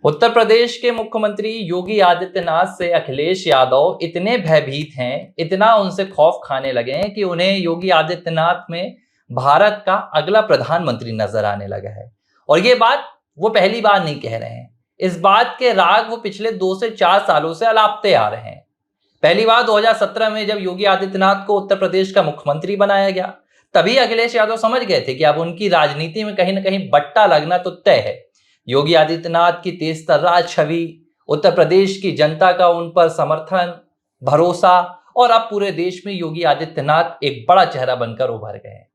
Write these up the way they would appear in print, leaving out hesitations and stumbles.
उत्तर प्रदेश के मुख्यमंत्री योगी आदित्यनाथ से अखिलेश यादव इतने भयभीत हैं, इतना उनसे खौफ खाने लगे हैं कि उन्हें योगी आदित्यनाथ में भारत का अगला प्रधानमंत्री नजर आने लगा है। और ये बात वो पहली बार नहीं कह रहे हैं, इस बात के राग वो पिछले 2 से 4 सालों से अलापते आ रहे हैं। पहली बार 2017 में जब योगी आदित्यनाथ को उत्तर प्रदेश का मुख्यमंत्री बनाया गया, तभी अखिलेश यादव समझ गए थे कि अब उनकी राजनीति में कहीं ना कहीं बट्टा लगना तो तय है। योगी आदित्यनाथ की तेज तर्रार छवि, उत्तर प्रदेश की जनता का उन पर समर्थन, भरोसा, और अब पूरे देश में योगी आदित्यनाथ एक बड़ा चेहरा बनकर उभर गए हैं।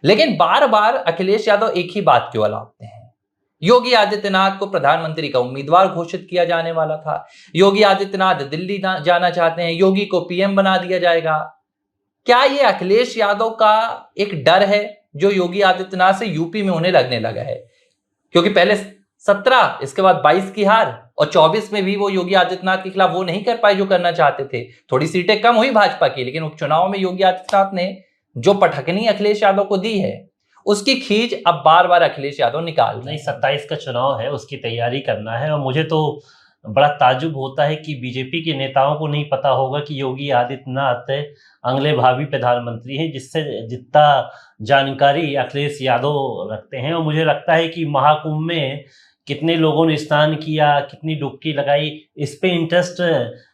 लेकिन बार बार अखिलेश यादव एक ही बात क्यों अलापते हैं? योगी आदित्यनाथ को प्रधानमंत्री का उम्मीदवार घोषित किया जाने वाला था। योगी आदित्यनाथ दिल्ली जाना चाहते हैं, योगी को पीएम बना दिया जाएगा। क्या ये अखिलेश यादव का एक डर है जो योगी आदित्यनाथ से यूपी में उन्हें लगने लगा है? क्योंकि पहले 17, इसके बाद 22 की हार, और 24 में भी वो योगी आदित्यनाथ के खिलाफ वो नहीं कर पाए जो करना चाहते थे। थोड़ी सीटें कम हुई भाजपा की, लेकिन उपचुनाव में योगी आदित्यनाथ ने जो पटखनी अखिलेश यादव को दी है, उसकी खींच अब बार बार अखिलेश यादव निकाल नहीं। 27 का चुनाव है, उसकी तैयारी करना है। और मुझे तो बड़ा ताजुब होता है कि बीजेपी के नेताओं को नहीं पता होगा कि योगी आदित्यनाथ अगले भावी प्रधानमंत्री हैं, जिससे जितना जानकारी अखिलेश यादव रखते हैं। और मुझे लगता है कि महाकुंभ में कितने लोगों ने स्नान किया, कितनी डुबकी लगाई, इस पे इंटरेस्ट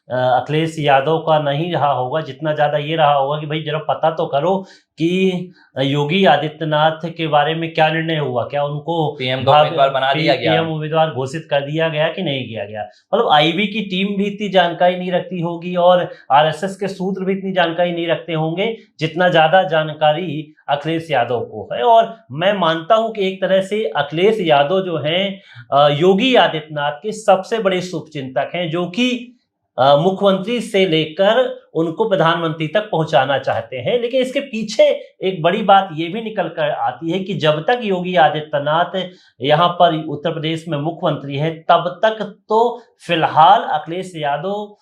अखिलेश यादव का नहीं रहा होगा। जितना ज़्यादा ये रहा होगा कि भाई जरा पता तो करो कि योगी आदित्यनाथ के बारे में क्या निर्णय हुआ, क्या उनको पीएम उम्मीदवार बना दिया गया, पीएम उम्मीदवार घोषित कर दिया गया कि नहीं किया गया। मतलब आईबी की टीम भी इतनी जानकारी नहीं रखती होगी और आरएसएस के सूत्र भी इतनी जानकारी नहीं रखते होंगे जितना ज्यादा जानकारी अखिलेश यादव को है। और मैं मानता हूं कि एक तरह से अखिलेश यादव जो हैं योगी आदित्यनाथ के सबसे बड़े शुभचिंतक हैं, जो कि मुख्यमंत्री से लेकर उनको प्रधानमंत्री तक पहुंचाना चाहते हैं। लेकिन इसके पीछे एक बड़ी बात यह भी निकल कर आती है कि जब तक योगी आदित्यनाथ यहां पर उत्तर प्रदेश में मुख्यमंत्री है, तब तक तो फिलहाल अखिलेश यादव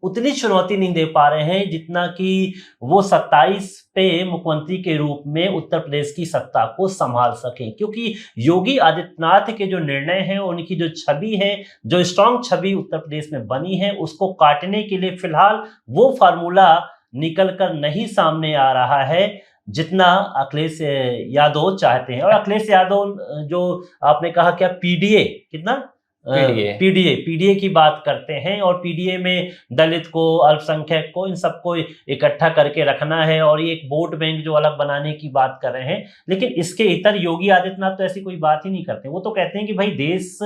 उतनी चुनौती नहीं दे पा रहे हैं जितना कि वो 27 पे मुख्यमंत्री के रूप में उत्तर प्रदेश की सत्ता को संभाल सकें। क्योंकि योगी आदित्यनाथ के जो निर्णय हैं, उनकी जो छवि है, जो स्ट्रांग छवि उत्तर प्रदेश में बनी है, उसको काटने के लिए फिलहाल वो फार्मूला निकल कर नहीं सामने आ रहा है जितना अखिलेश यादव चाहते हैं। और अखिलेश यादव जो आपने कहा क्या पीडीए, कितना पीडीए की बात करते हैं, और पीडीए में दलित को, अल्पसंख्यक को, इन सबको इकट्ठा करके रखना है और ये एक वोट बैंक जो अलग बनाने की बात कर रहे हैं। लेकिन इसके इतर योगी आदित्यनाथ तो ऐसी कोई बात ही नहीं करते। वो तो कहते हैं कि भाई देश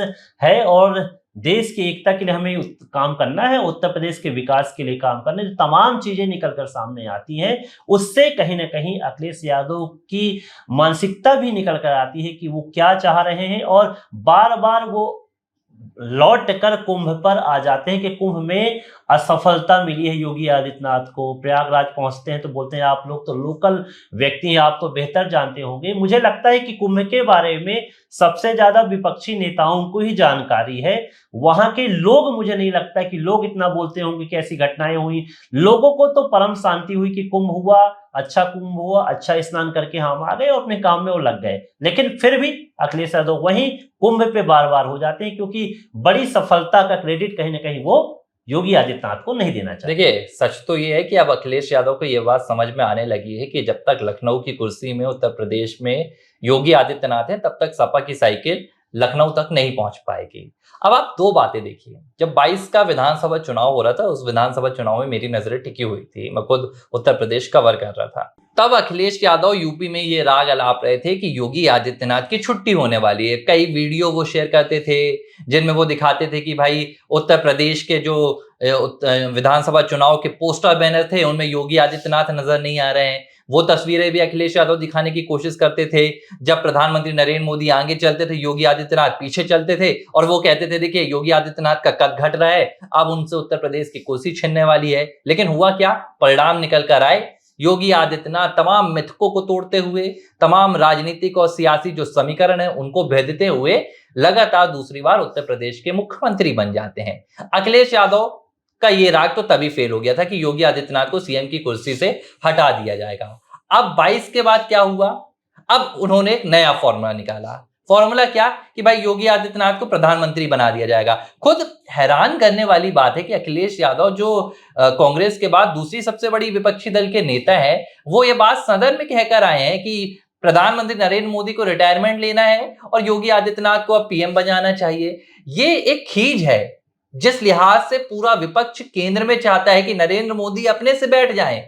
है और देश की एकता के लिए हमें काम करना है, उत्तर प्रदेश के विकास के लिए काम करना है। जो तमाम चीजें निकल कर सामने आती हैं, उससे कहीं ना कहीं अखिलेश यादव की मानसिकता भी निकल कर आती है कि वो क्या चाह रहे हैं। और बार बार वो लौट कर कुंभ पर आ जाते हैं कि कुंभ में असफलता मिली है योगी आदित्यनाथ को। प्रयागराज पहुंचते हैं तो बोलते हैं आप लोग तो लोकल व्यक्ति हैं, आप तो बेहतर जानते होंगे। मुझे लगता है कि कुंभ के बारे में सबसे ज्यादा विपक्षी नेताओं को ही जानकारी है। वहां के लोग, मुझे नहीं लगता कि लोग इतना बोलते होंगे कि ऐसी घटनाएं हुई। लोगों को तो परम शांति हुई कि कुंभ हुआ, अच्छा कुंभ हुआ, अच्छा स्नान करके हम आ गए और अपने काम में वो लग गए। लेकिन फिर भी अखिलेश यादव वहीं कुंभ पे बार बार हो जाते हैं, क्योंकि बड़ी सफलता का क्रेडिट कहीं ना कहीं वो योगी आदित्यनाथ को नहीं देना चाहिए। देखिए, सच तो ये है कि अब अखिलेश यादव को ये बात समझ में आने लगी है कि जब तक लखनऊ की कुर्सी में उत्तर प्रदेश में योगी आदित्यनाथ है, तब तक सपा की साइकिल लखनऊ तक नहीं पहुंच पाएगी। अब आप 2 बातें देखिए। जब 22 का विधानसभा चुनाव हो रहा था, उस विधानसभा चुनाव में मेरी नजरें टिकी हुई थी, मैं खुद उत्तर प्रदेश कवर कर रहा था। तब अखिलेश यादव यूपी में ये राग अलाप रहे थे कि योगी आदित्यनाथ की छुट्टी होने वाली है। कई वीडियो वो शेयर करते थे जिनमें वो दिखाते थे कि भाई उत्तर प्रदेश के जो विधानसभा चुनाव के पोस्टर बैनर थे, उनमें योगी आदित्यनाथ नजर नहीं आ रहे हैं। वो तस्वीरें भी अखिलेश यादव दिखाने की कोशिश करते थे। जब प्रधानमंत्री नरेंद्र मोदी आगे चलते थे, योगी आदित्यनाथ पीछे चलते थे, और वो कहते थे देखिए योगी आदित्यनाथ का कद घट रहा है, अब उनसे उत्तर प्रदेश की कुर्सी छिनने वाली है। लेकिन हुआ क्या? परिणाम निकल कर आए। योगी आदित्यनाथ तमाम मिथकों को तोड़ते हुए, तमाम राजनीतिक और सियासी जो समीकरण है उनको भेदते हुए लगातार दूसरी बार उत्तर प्रदेश के मुख्यमंत्री बन जाते हैं। अखिलेश यादव का ये राग तो तभी फेल हो गया था कि योगी आदित्यनाथ को सीएम की कुर्सी से हटा दिया जाएगा। अब 22 के बाद क्या हुआ? अब उन्होंने एक नया फॉर्मूला निकाला। फॉर्मूला क्या कि भाई योगी आदित्यनाथ को प्रधानमंत्री बना दिया जाएगा। खुद हैरान करने वाली बात है कि अखिलेश यादव जो कांग्रेस के बाद दूसरी सबसे बड़ी विपक्षी दल के नेता है, वो ये बात सदन में कहकर आए हैं कि प्रधानमंत्री नरेंद्र मोदी को रिटायरमेंट लेना है और योगी आदित्यनाथ को अब पीएम बनाना चाहिए। ये एक खींच है जिस लिहाज से पूरा विपक्ष केंद्र में चाहता है कि नरेंद्र मोदी अपने से बैठ जाएं।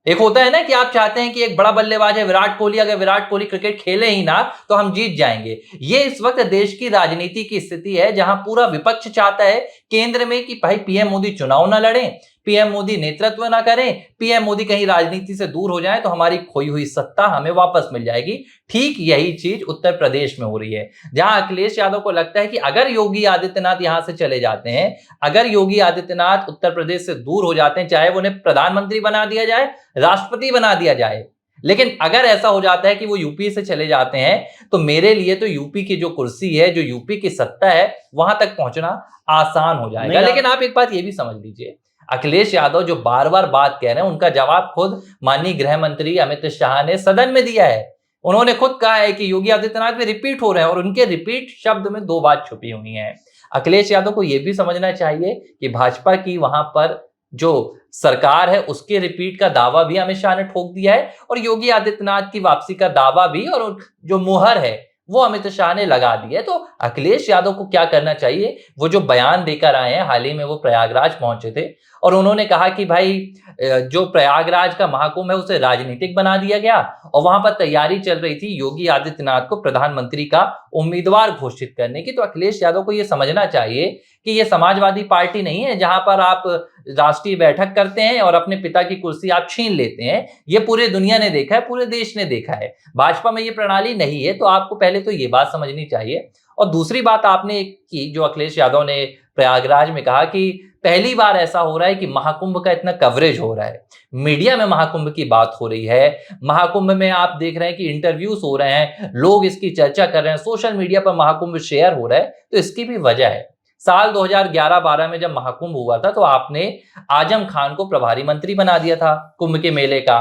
एक होता है ना कि आप चाहते हैं कि एक बड़ा बल्लेबाज है विराट कोहली, अगर विराट कोहली क्रिकेट खेले ही ना तो हम जीत जाएंगे। ये इस वक्त देश की राजनीति की स्थिति है जहां पूरा विपक्ष चाहता है केंद्र में कि भाई पीएम मोदी चुनाव ना लड़ें, पीएम मोदी नेतृत्व ना करें, पीएम मोदी कहीं राजनीति से दूर हो जाए तो हमारी खोई हुई सत्ता हमें वापस मिल जाएगी। ठीक यही चीज उत्तर प्रदेश में हो रही है, जहां अखिलेश यादव को लगता है कि अगर योगी आदित्यनाथ यहां से चले जाते हैं, अगर योगी आदित्यनाथ उत्तर प्रदेश से दूर हो जाते हैं, चाहे उन्हें प्रधानमंत्री बना दिया जाए, राष्ट्रपति बना दिया जाए, लेकिन अगर ऐसा हो जाता है कि वो यूपी से चले जाते हैं तो मेरे लिए तो यूपी की जो कुर्सी है, जो यूपी की सत्ता है, वहां तक पहुंचना आसान हो जाएगा। लेकिन आप एक बात ये भी समझ लीजिए, अखिलेश यादव जो बार बार बात कह रहे हैं उनका जवाब खुद माननीय गृह मंत्री अमित शाह ने सदन में दिया है। उन्होंने खुद कहा है कि योगी आदित्यनाथ में रिपीट हो रहे हैं और उनके रिपीट शब्द में दो बात छुपी हुई है। अखिलेश यादव को यह भी समझना चाहिए कि भाजपा की वहां पर जो सरकार है उसके रिपीट का दावा भी अमित शाह ने ठोक दिया है और योगी आदित्यनाथ की वापसी का दावा भी, और जो मुहर है वो अमित शाह ने लगा दी है। तो अखिलेश यादव को क्या करना चाहिए, वो जो बयान देकर आए हैं, हाल ही में वो प्रयागराज पहुंचे थे और उन्होंने कहा कि भाई जो प्रयागराज का महाकुंभ है उसे राजनीतिक बना दिया गया और वहां पर तैयारी चल रही थी योगी आदित्यनाथ को प्रधानमंत्री का उम्मीदवार घोषित करने की। तो अखिलेश यादव को यह समझना चाहिए कि यह समाजवादी पार्टी नहीं है जहां पर आप राष्ट्रीय बैठक करते हैं और अपने पिता की कुर्सी आप छीन लेते हैं। ये पूरे दुनिया ने देखा है, पूरे देश ने देखा है। भाजपा में ये प्रणाली नहीं है, तो आपको पहले तो ये बात समझनी चाहिए। और दूसरी बात आपने की जो अखिलेश यादव ने प्रयागराज में कहा कि पहली बार ऐसा हो रहा है कि महाकुंभ का इतना कवरेज हो रहा है, मीडिया में महाकुंभ की बात हो रही है, महाकुंभ में आप देख रहे हैं कि इंटरव्यूज हो रहे हैं, लोग इसकी चर्चा कर रहे हैं, सोशल मीडिया पर महाकुंभ शेयर हो रहा है। तो इसकी भी वजह है, साल 2011-12 में जब महाकुंभ हुआ था तो आपने आजम खान को प्रभारी मंत्री बना दिया था कुंभ के मेले का।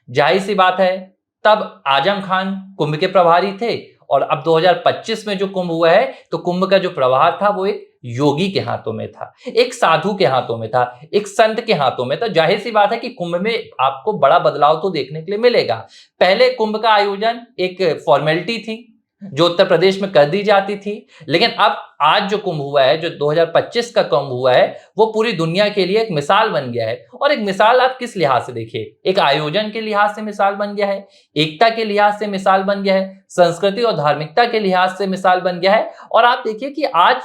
जाहिर सी बात है तब आजम खान कुंभ के प्रभारी थे और अब 2025 में जो कुंभ हुआ है तो कुंभ का जो प्रभार था वो एक योगी के हाथों में था, एक साधु के हाथों में था, एक संत के हाथों में था। जाहिर सी बात है कि कुंभ में आपको बड़ा बदलाव तो देखने के लिए मिलेगा। पहले कुंभ का आयोजन एक फॉर्मेलिटी थी जो उत्तर प्रदेश में कर दी जाती थी, लेकिन अब आज जो कुंभ हुआ है, जो 2025 का कुंभ हुआ है, वो पूरी दुनिया के लिए एक मिसाल बन गया है। और एक मिसाल आप किस लिहाज से देखिए, एक आयोजन के लिहाज से मिसाल बन गया है, एकता के लिहाज से मिसाल बन गया है, संस्कृति और धार्मिकता के लिहाज से मिसाल बन गया है। और आप देखिए कि आज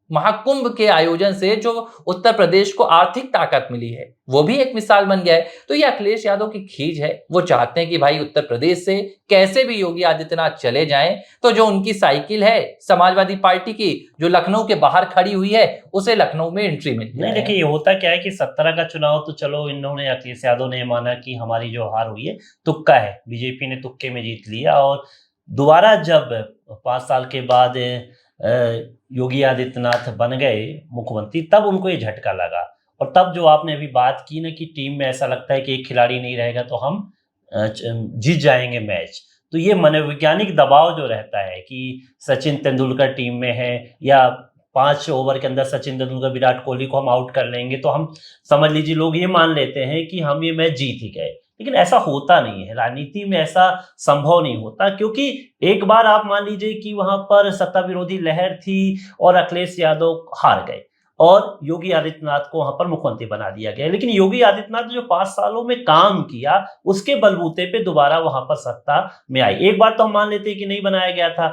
महाकुंभ के आयोजन से जो उत्तर प्रदेश को आर्थिक ताकत मिली है वो भी एक मिसाल बन गया है। तो ये अखिलेश यादव की खींच है, वो चाहते हैं कि भाई उत्तर प्रदेश से कैसे भी योगी आदित्यनाथ चले जाएं तो जो उनकी साइकिल है समाजवादी पार्टी की जो लखनऊ के बाहर खड़ी हुई है उसे लखनऊ में एंट्री मिल जाए। नहीं, देखिए ये होता क्या है कि 17 का चुनाव तो चलो इन्होंने, अखिलेश यादव ने माना कि हमारी जो हार हुई है तुक्का है, बीजेपी ने तुक्के में जीत लिया। और दोबारा जब 5 साल के बाद योगी आदित्यनाथ बन गए मुख्यमंत्री तब उनको ये झटका लगा। और तब जो आपने अभी बात की ना कि टीम में ऐसा लगता है कि एक खिलाड़ी नहीं रहेगा तो हम जीत जाएंगे मैच, तो ये मनोवैज्ञानिक दबाव जो रहता है कि सचिन तेंदुलकर टीम में है या 5 ओवर के अंदर सचिन तेंदुलकर विराट कोहली को हम आउट कर लेंगे तो हम समझ लीजिए लोग ये मान लेते हैं कि हम ये मैच जीत ही गए। लेकिन ऐसा होता नहीं है, राजनीति में ऐसा संभव नहीं होता, क्योंकि एक बार आप मान लीजिए कि वहां पर सत्ता विरोधी लहर थी और अखिलेश यादव हार गए और योगी आदित्यनाथ को वहां पर मुख्यमंत्री बना दिया गया। लेकिन योगी आदित्यनाथ ने जो 5 सालों में काम किया उसके बलबूते पे दोबारा वहां पर सत्ता में आई। एक बार तो हम मान लेते हैं कि नहीं बनाया गया था,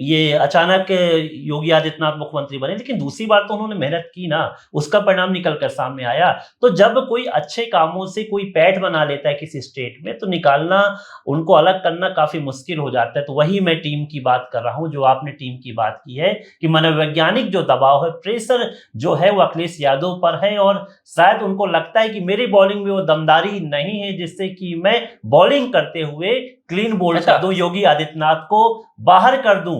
ये अचानक योगी आदित्यनाथ मुख्यमंत्री बने, लेकिन दूसरी बार तो उन्होंने मेहनत की ना, उसका परिणाम निकल कर सामने आया। तो जब कोई अच्छे कामों से कोई पैठ बना लेता है किसी स्टेट में तो निकालना, उनको अलग करना काफी मुश्किल हो जाता है। तो वही मैं टीम की बात कर रहा हूं, जो आपने टीम की बात की है कि मनोवैज्ञानिक जो दबाव है, प्रेशर जो है वो अखिलेश यादव पर है और शायद उनको लगता है कि मेरी बॉलिंग में वो दमदारी नहीं है जिससे कि मैं बॉलिंग करते हुए क्लीन बोल्ड कर दूं, योगी आदित्यनाथ को बाहर कर दूं।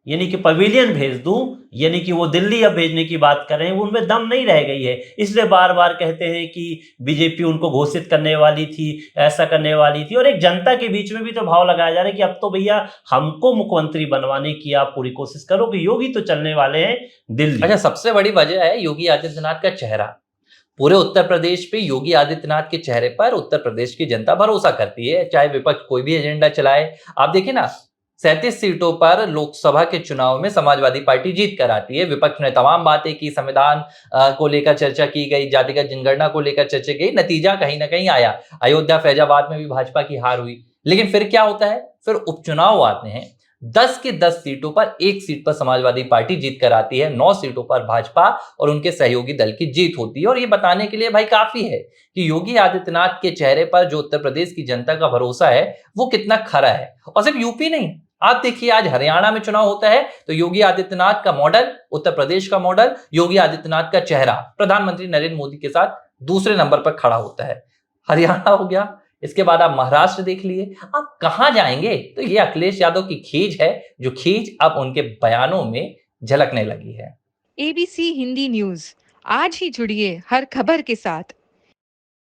यानी कि पवेलियन भेज दूं, यानी कि वो दिल्ली अब भेजने की बात कर रहे हैं, वो उनमें दम नहीं रह गई है, इसलिए बार बार कहते हैं कि बीजेपी उनको घोषित करने वाली थी, ऐसा करने वाली थी। और एक जनता के बीच में भी तो भाव लगाया जा रहा है कि अब तो भैया हमको मुख्यमंत्री बनवाने की आप पूरी कोशिश करो, कि योगी तो चलने वाले हैं दिल्ली। अच्छा, सबसे बड़ी वजह है योगी आदित्यनाथ का चेहरा। पूरे उत्तर प्रदेश पे योगी आदित्यनाथ के चेहरे पर उत्तर प्रदेश की जनता भरोसा करती है, चाहे विपक्ष कोई भी एजेंडा चलाए। आप देखिए ना, 37 सीटों पर लोकसभा के चुनाव में समाजवादी पार्टी जीत कर आती है। विपक्ष ने तमाम बातें की, संविधान को लेकर चर्चा की गई, जातिगत जनगणना को लेकर चर्चा की, नतीजा कहीं ना कहीं आया। अयोध्या फैजाबाद में भी भाजपा की हार हुई। लेकिन फिर क्या होता है, फिर उपचुनाव आते हैं। 10 की 10 सीटों पर एक सीट पर समाजवादी पार्टी जीत कर आती है, 9 सीटों पर भाजपा और उनके सहयोगी दल की जीत होती है। और ये बताने के लिए भाई काफी है कि योगी आदित्यनाथ के चेहरे पर जो उत्तर प्रदेश की जनता का भरोसा है वो कितना खरा है। और सिर्फ यूपी नहीं, आप देखिए आज हरियाणा में चुनाव होता है तो योगी आदित्यनाथ का मॉडल, उत्तर प्रदेश का मॉडल, योगी आदित्यनाथ का चेहरा प्रधानमंत्री नरेंद्र मोदी के साथ दूसरे नंबर पर खड़ा होता है। हरियाणा हो गया, इसके बाद आप महाराष्ट्र देख लिए, आप कहां जाएंगे? तो ये अखिलेश यादव की खींच है, जो खींच अब उनके बयानों में झलकने लगी है। एबीसी हिंदी न्यूज, आज ही जुड़िए हर खबर के साथ।